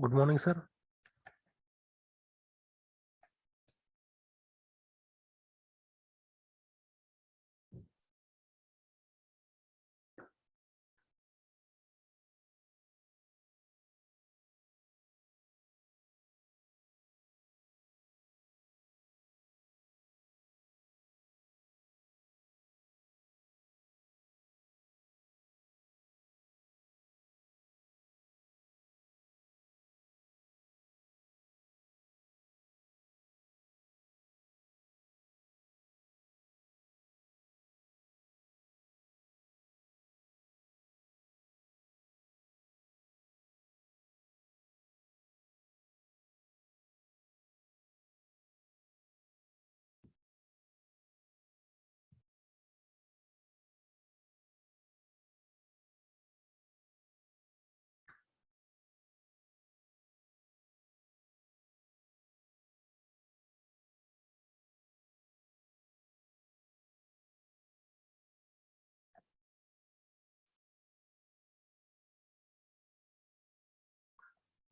Good morning, sir.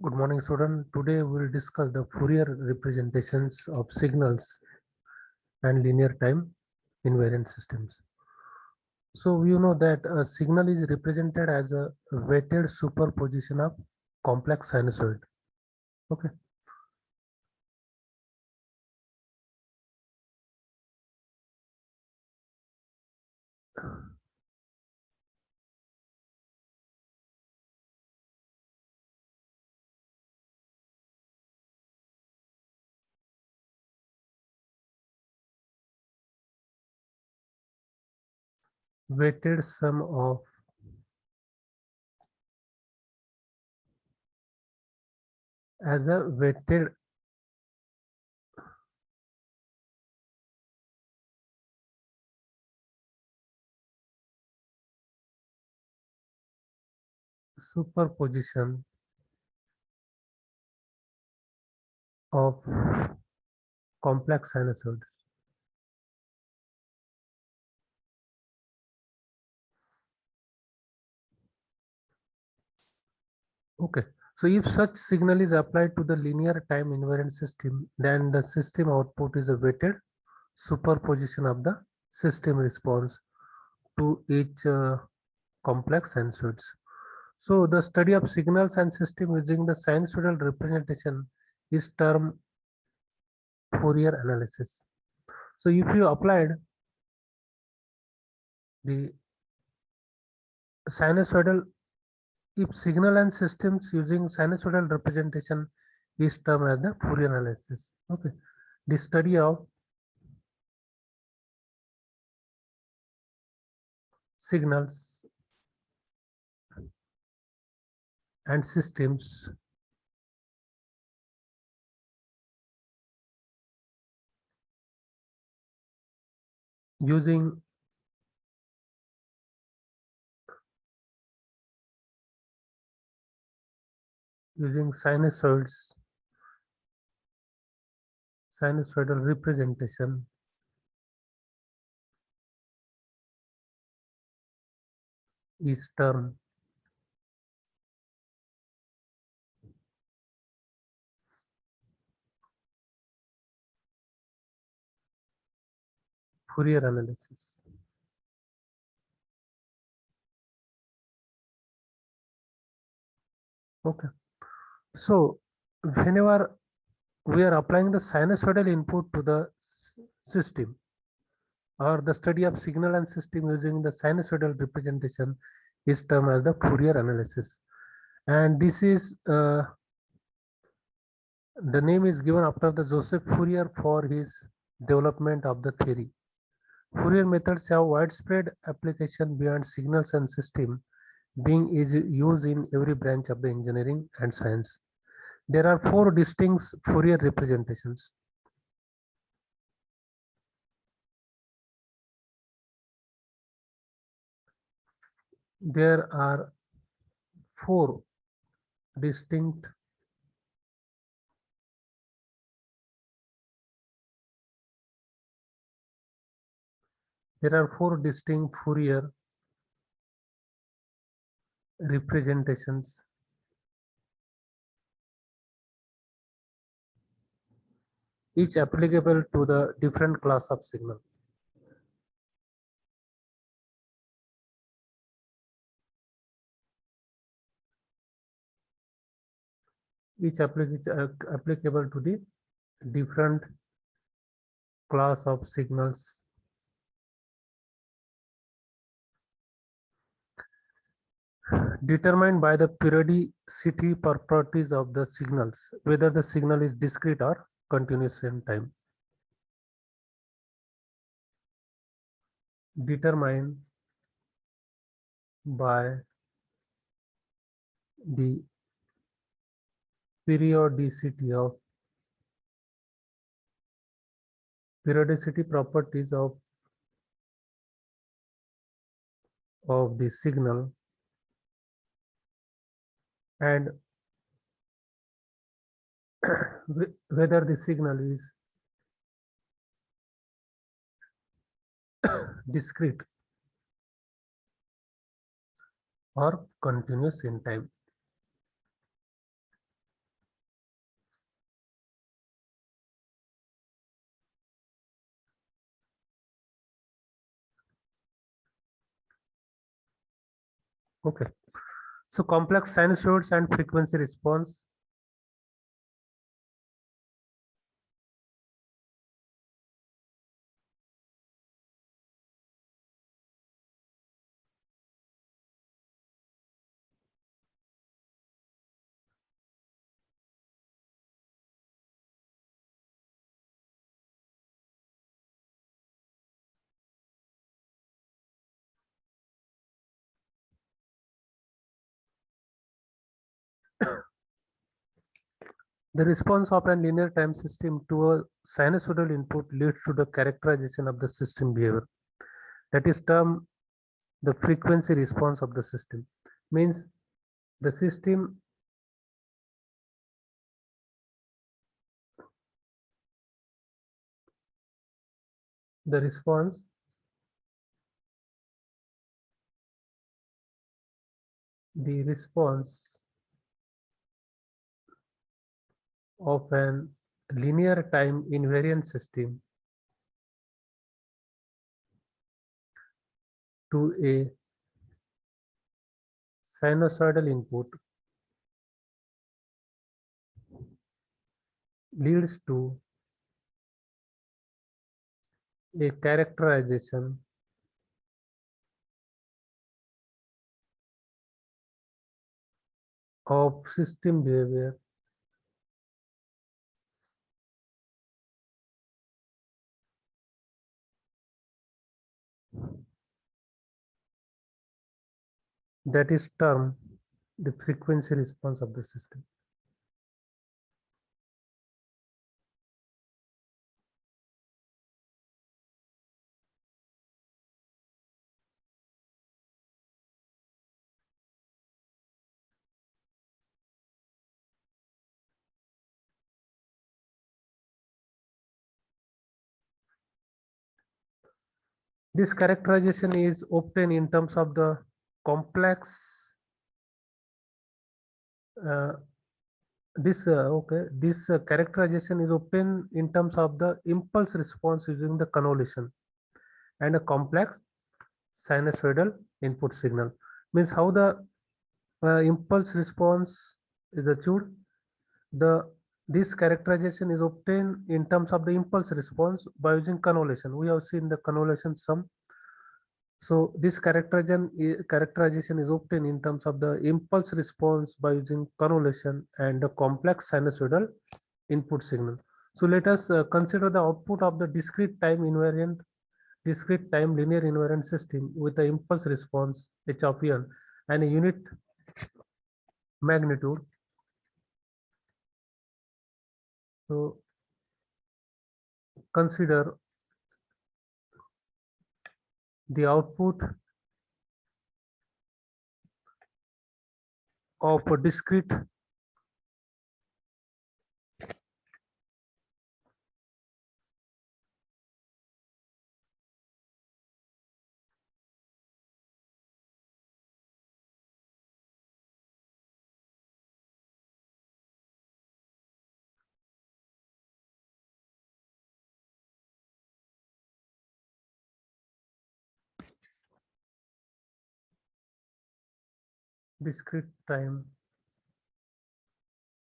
Good morning, student. Today we will discuss the Fourier representations of signals and linear time invariant systems. So you know that a signal is represented as a weighted superposition of complex sinusoid. Okay. Weighted sum of as a weighted superposition of complex sinusoids. Okay. So if such signal is applied to the linear time invariant system, then the system output is a weighted superposition of the system response to each complex sinusoids. So the study of signals and system using the sinusoidal representation is termed Fourier analysis. So if you applied the sinusoidal, if signal and systems using sinusoidal representation is termed as the Fourier analysis. Okay, the study of signals and systems using sinusoidal representation is termed Fourier analysis. Okay, so whenever we are applying the sinusoidal input to the system, or the study of signal and system using the sinusoidal representation is termed as the Fourier analysis. And this is the name is given after the Joseph Fourier for his development of the theory. Fourier methods have widespread application beyond signals and system, being used in every branch of the engineering and science. There are four distinct Fourier representations. There are four distinct Fourier representations each applicable to the different class of signal. Each applicable to the different class of signals. Determined by the periodicity properties of the signals, whether the signal is discrete or continuous in time. Determined by the periodicity properties of the signal, and whether the signal is discrete or continuous in time. Okay, so complex sinusoids and frequency response. The response of a linear time system to a sinusoidal input leads to the characterization of the system behavior. That is termed the frequency response of the system. Means the system the response of an linear time invariant system to a sinusoidal input leads to a characterization of system behavior that is termed the frequency response of the system. This characterization is obtained in terms of the complex uh, this characterization is obtained in terms of the impulse response using the convolution and a complex sinusoidal input signal. Means how the impulse response is achieved. This characterization is obtained in terms of the impulse response by using convolution. We have seen the convolution sum. So this characterization is obtained in terms of the impulse response by using convolution and the complex sinusoidal input signal. So let us consider the output of the discrete time linear invariant system with the impulse response h of n and a unit magnitude. So consider the output of a discrete discrete time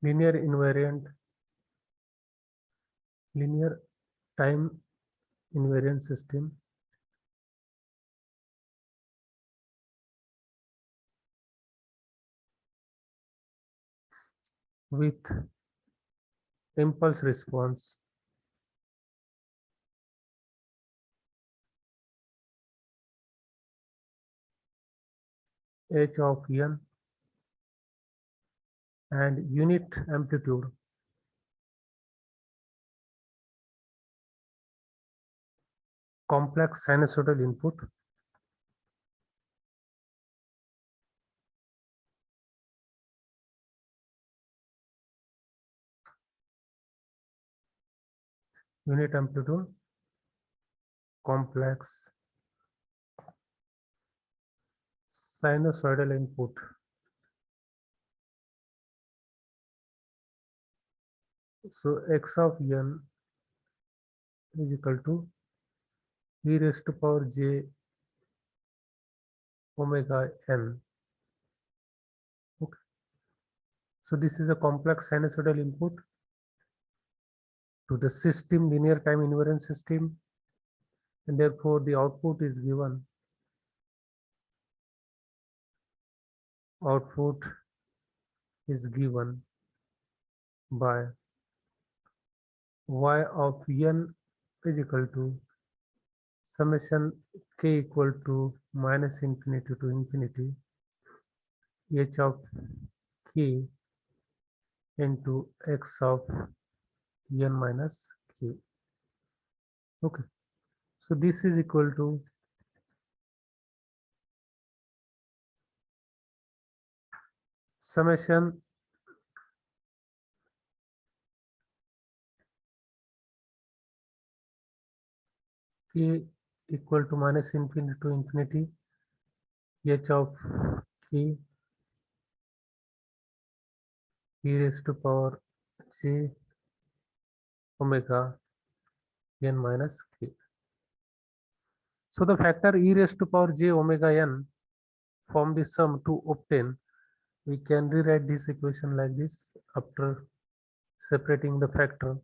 linear invariant linear time invariant system with impulse response h of n and unit amplitude complex sinusoidal input unit amplitude complex sinusoidal input. So x of n is equal to e raised to power j omega n. Okay. So this is a complex sinusoidal input to the system linear time invariant system, and therefore the output is given. Output is given by y of n is equal to summation k equal to minus infinity to infinity h of k into x of n minus k. Okay, so this is equal to summation k equal to minus infinity to infinity h of k e raised to power j omega n minus k. So the factor e raised to power j omega n from the sum to obtain, we can rewrite this equation like this after separating the factor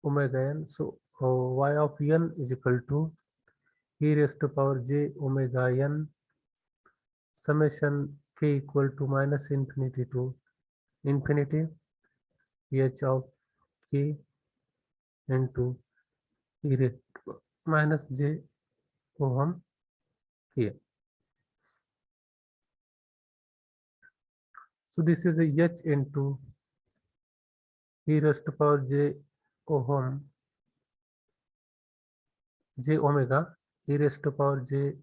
omega n. So y of n is equal to e raised to power j omega n summation k equal to minus infinity to infinity h of k into e raised to minus j ohm k. So this is a h into e raised to power j ohm j omega e raised to power j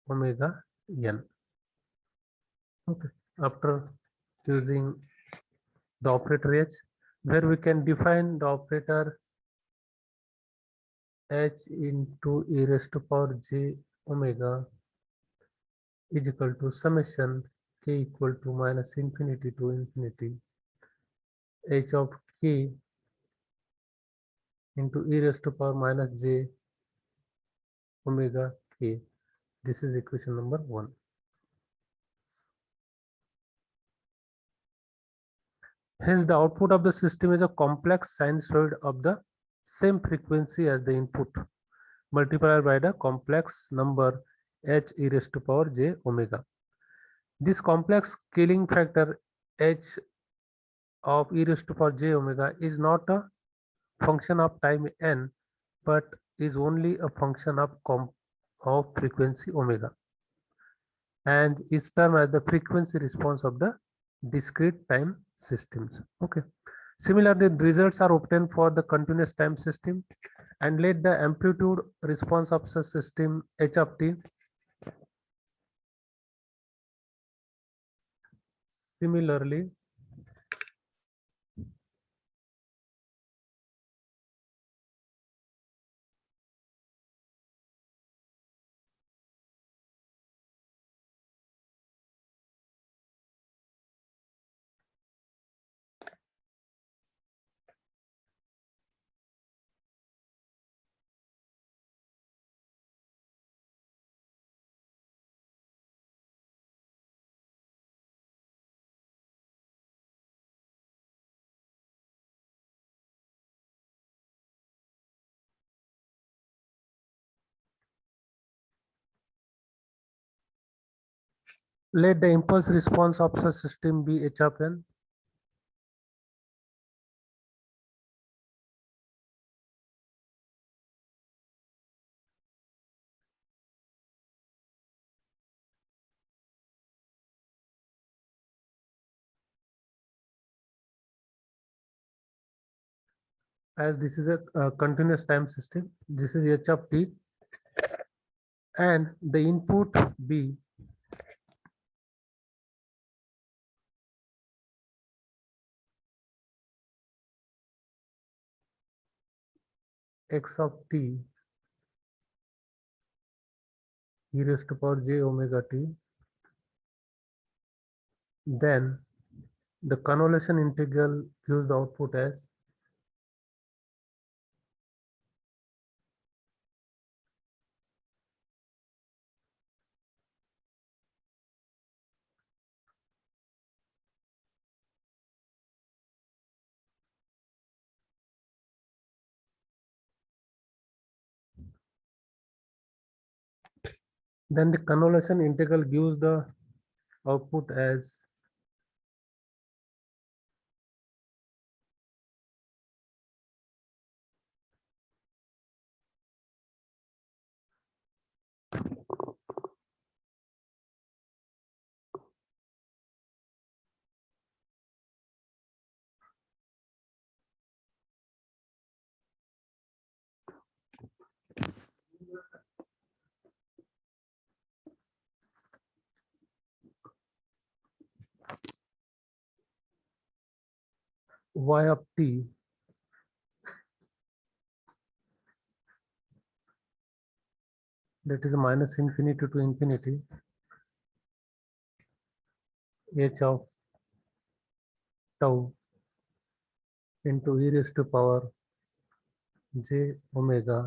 omega n. Okay, after using the operator h, where we can define the operator h into e raised to power j omega is equal to summation k equal to minus infinity to infinity h of k into e raised to power minus j omega k. This is equation number 1. Hence, the output of the system is a complex sinusoid of the same frequency as the input multiplied by the complex number h e raised to power j omega. This complex scaling factor h of e raised to power j omega is not a function of time n, but is only a function of frequency omega, and is termed as the frequency response of the discrete time systems. Okay. Similarly, the results are obtained for the continuous time system, and let the amplitude response of such system h of t similarly Let the impulse response of such system be h of n. As this is a continuous time system, this is h of t, and the input be x of t e raised to power j omega t. Then the convolution integral gives the output as then the convolution integral gives the output as y of t, that is minus infinity to infinity, h of tau into e raised to power j omega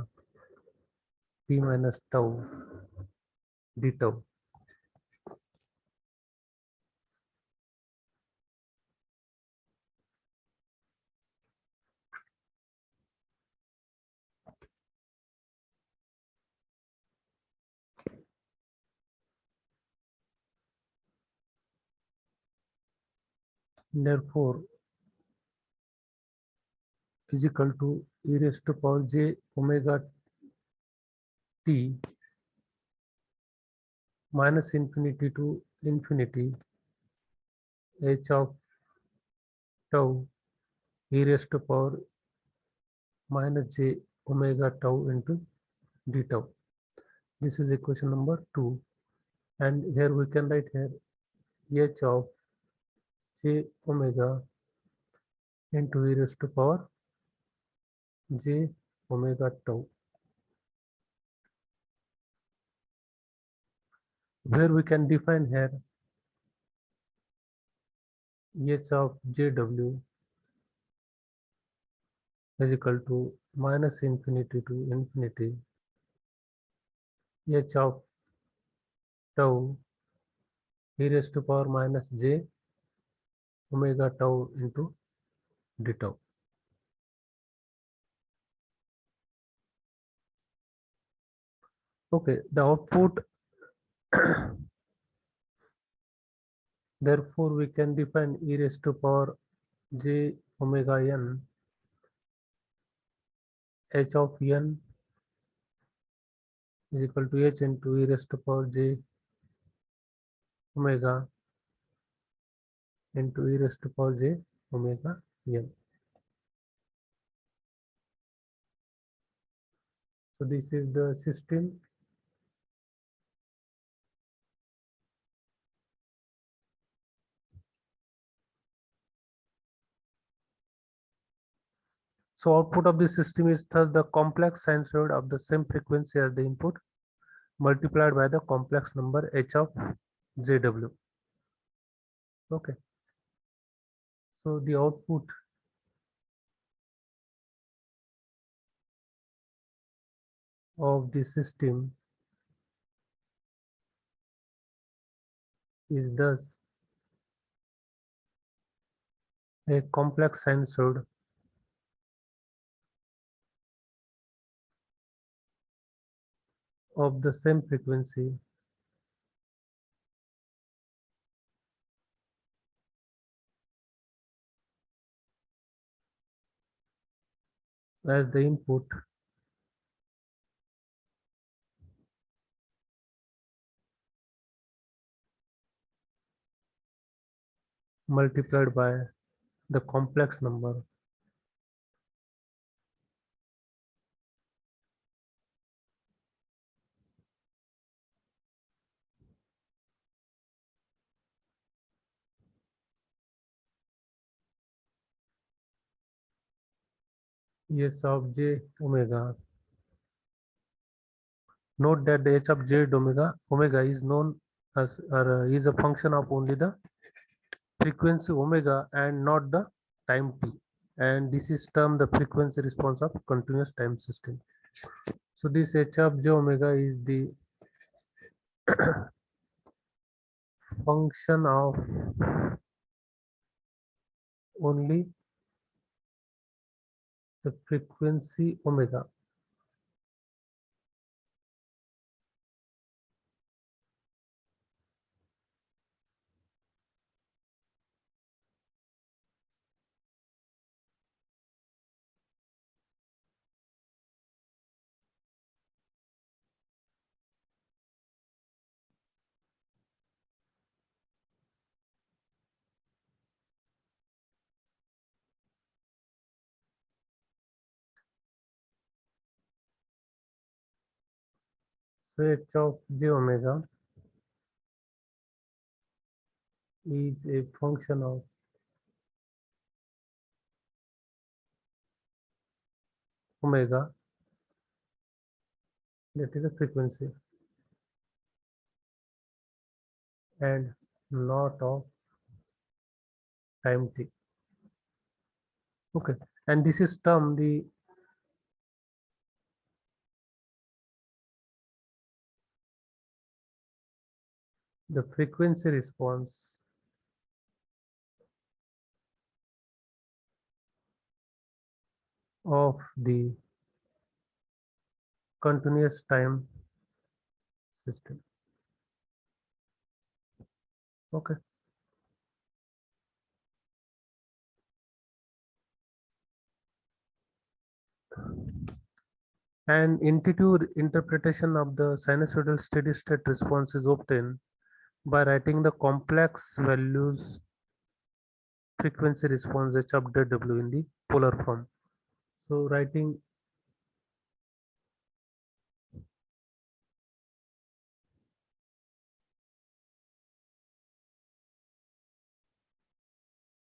t minus tau d tau. Therefore, is equal to e raised to power j omega t minus infinity to infinity h of tau e raised to power minus j omega tau into d tau. This is equation number 2, and here we can write here h of j omega into e raised to power j omega tau, where we can define here h of jw is equal to minus infinity to infinity h of tau e raised to power minus j omega tau into d tau. Okay, the output therefore we can define e raised to power j omega n h of n is equal to h into e raised to power j omega into e raised to power j omega n. So this is the system. So output of this system is thus the complex sinusoid of the same frequency as the input multiplied by the complex number h of jw. Okay. So the output of the system is thus a complex sinusoid of the same frequency as the input multiplied by the complex number s of j omega. Note that the h of j omega is known as is a function of only the frequency omega and not the time t, and this is termed the frequency response of continuous time system. So this h of j omega is the function of only the frequency omega. So h of j omega is a function of omega, that is a frequency, and not of time t. Okay, and this is termed the frequency response of the continuous time system. Okay, an intuitive interpretation of the sinusoidal steady state response is obtained by writing the complex values frequency response h of w in the polar form. So writing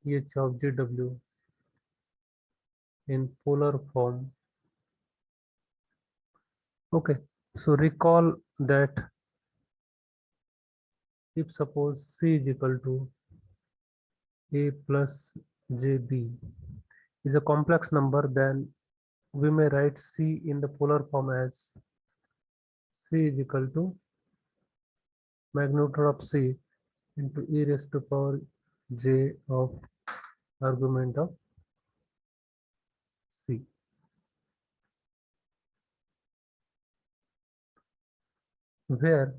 h of jw in polar form. Okay, so recall that if suppose c is equal to a plus jb is a complex number, then we may write c in the polar form as c is equal to magnitude of c into e raised to power j of argument of c, where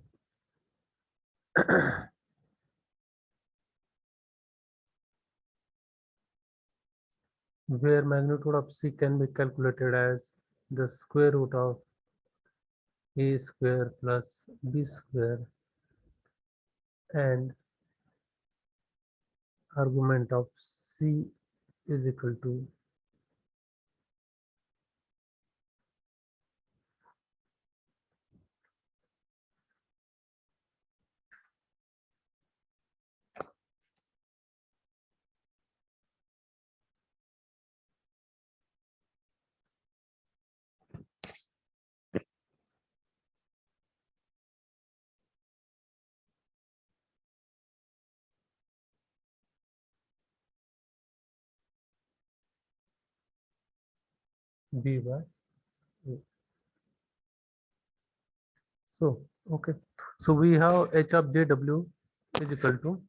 where magnitude of c can be calculated as the square root of a square plus b square and argument of c is equal to b by a. So okay, so we have h of jw is equal to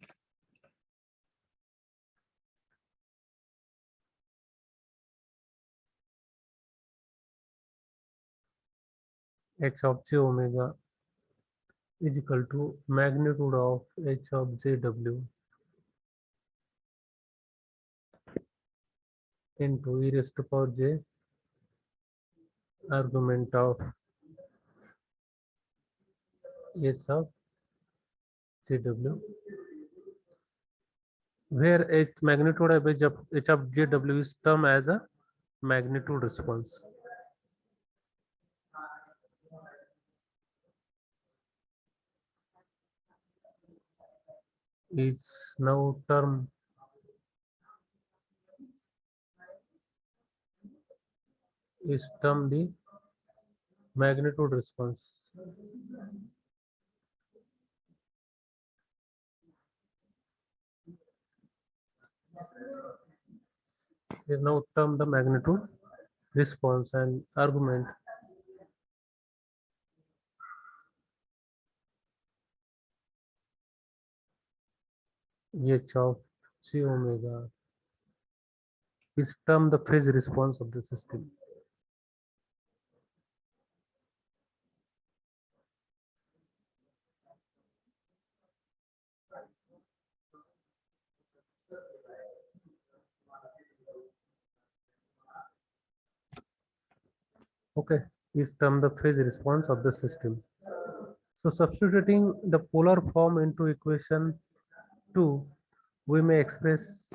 h of j omega is equal to magnitude of h of jw into e raised to power j argument of h of jw, where h magnitude of h of jw is termed as a magnitude response. Is now termed the magnitude response. Is now termed the magnitude response and argument h of j omega is termed the phase response of the system. Okay, is termed the phase response of the system. So substituting the polar form into equation 2, we may express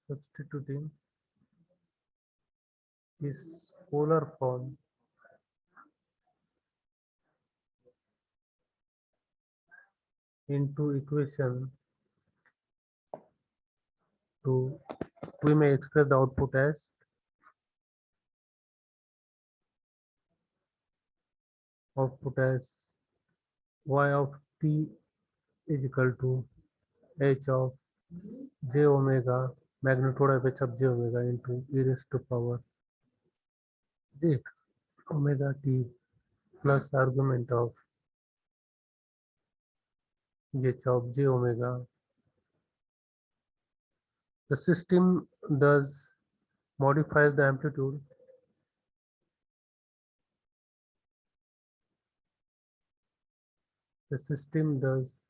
substituting this polar form into equation 2, we may express the output as y of t is equal to h of j omega magnitude of h of j omega into e raised to power j omega t plus argument of h of j omega. The system thus modifies the amplitude the system thus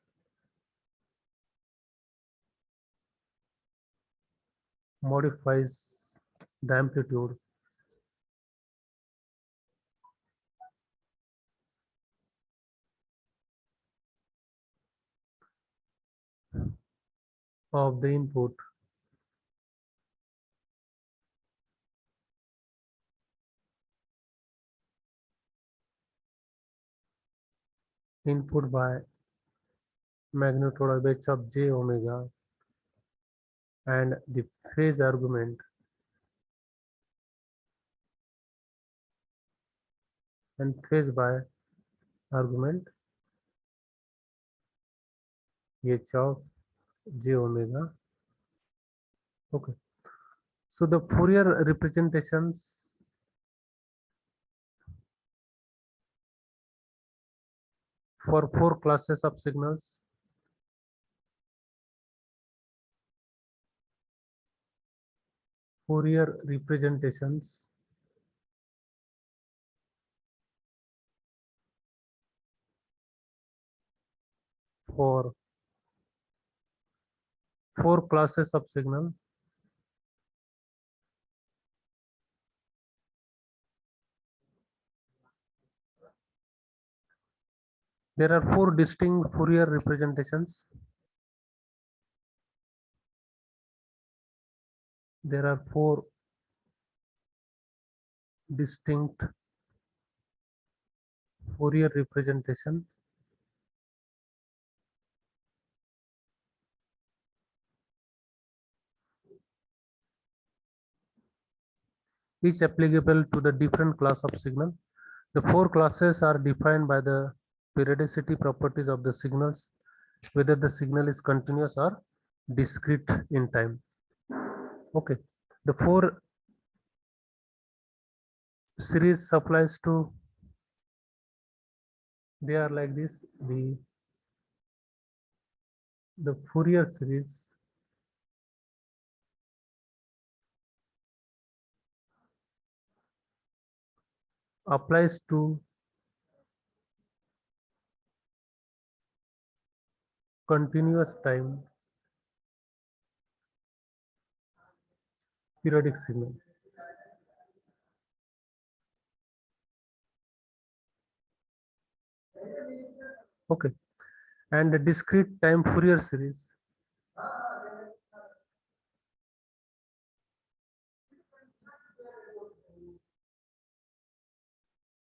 modifies the amplitude of the input by magnitude of h of j omega and the phase argument and phase by argument h of j omega. Okay, so the Fourier representations for 4 classes of signals Fourier representations for 4 classes of signal there are 4 distinct Fourier representations. There are 4 distinct Fourier representation each applicable to the different class of signal. The 4 classes are defined by the periodicity properties of the signals, whether the signal is continuous or discrete in time. Okay, the 4 series applies to, they are like this. The Fourier series applies to continuous time periodic signal. Okay, and the discrete time Fourier series.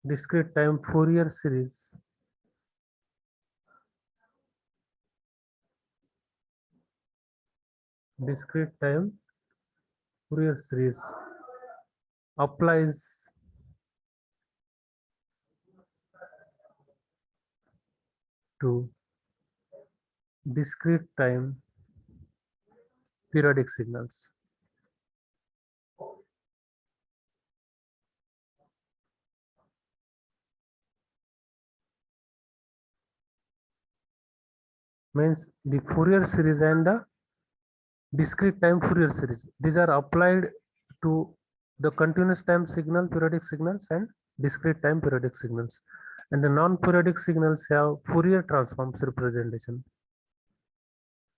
Discrete time Fourier series. Discrete time Fourier series applies to discrete time periodic signals. Means the Fourier series and the discrete time Fourier series. These are applied to the continuous time signal, periodic signals, and discrete time periodic signals. And the non-periodic signals have Fourier transforms representation.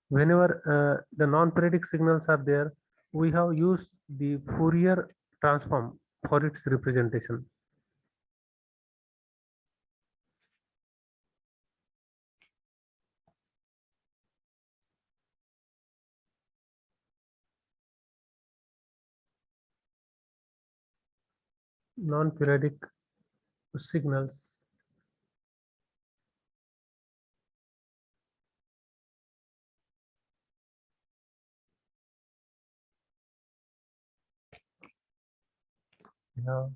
Whenever the non-periodic signals are there, we have used the Fourier transform for its representation. Non-periodic signals have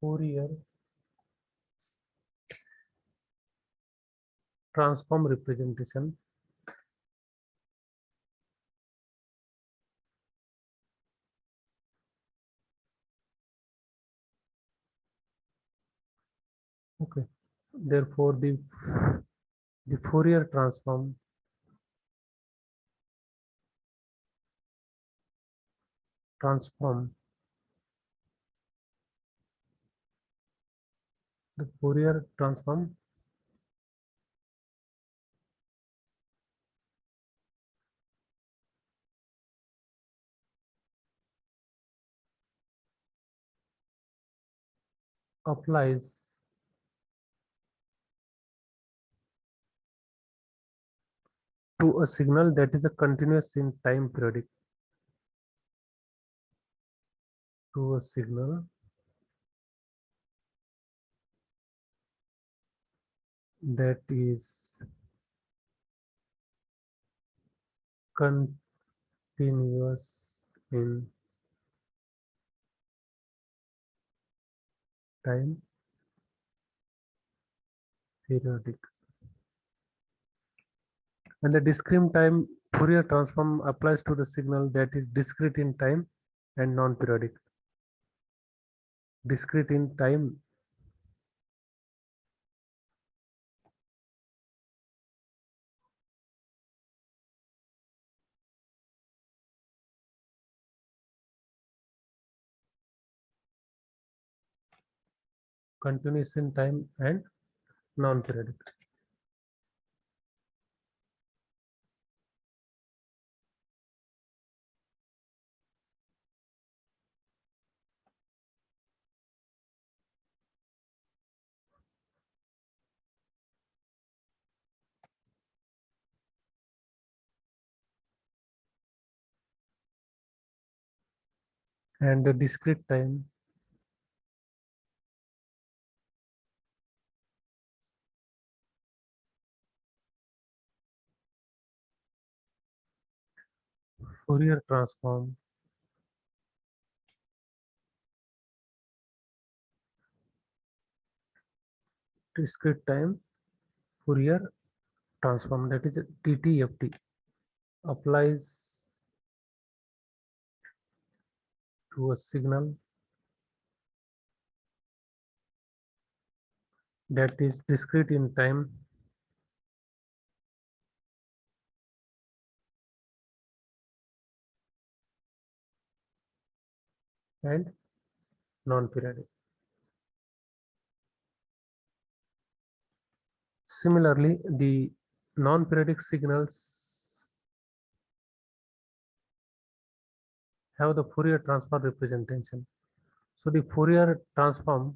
Fourier transform representation. Okay, therefore the Fourier transform the Fourier transform applies to a signal that is a continuous in time periodic, to a signal that is continuous in time periodic. And the discrete time Fourier transform applies to the signal that is discrete in time and non-periodic. Discrete in time continuous in time and non-periodic. And the discrete time Fourier transform discrete time Fourier transform, that is DTFT, applies to a signal that is discrete in time and non-periodic. Similarly, the non-periodic signals have the Fourier transform representation. So the Fourier transform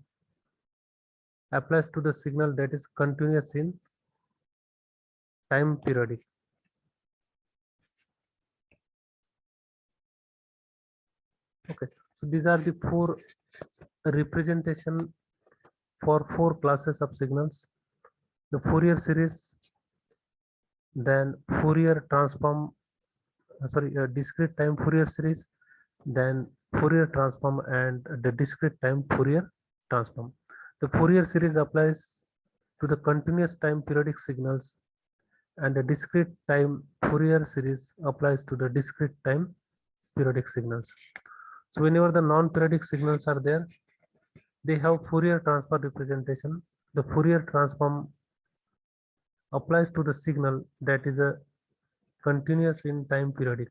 applies to the signal that is continuous in time periodic. Okay, so these are the four representation for four classes of signals: the Fourier series, then Fourier transform, discrete time Fourier series, then Fourier transform, and the discrete time Fourier transform. The Fourier series applies to the continuous time periodic signals, and the discrete time Fourier series applies to the discrete time periodic signals. So whenever the non-periodic signals are there, they have Fourier transform representation. The Fourier transform applies to the signal that is a continuous in time periodic,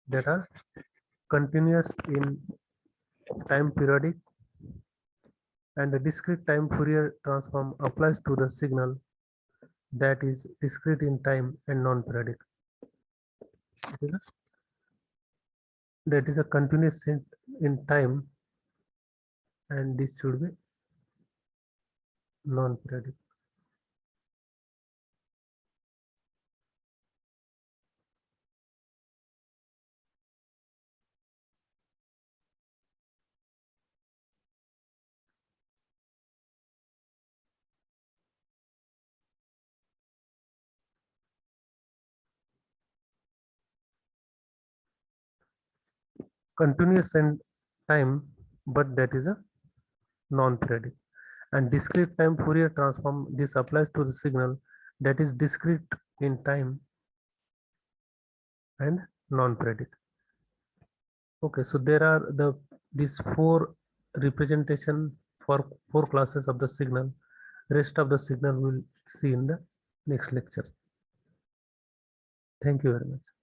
that are continuous in time periodic, and the discrete time Fourier transform applies to the signal that is discrete in time and non-periodic. That is a continuous in time, and this should be non-periodic. Continuous in time, but that is a non-periodic. And discrete time Fourier transform, this applies to the signal that is discrete in time and non-periodic. Okay, so there are these four representation for four classes of the signal. Rest of the signal we'll see in the next lecture. Thank you very much.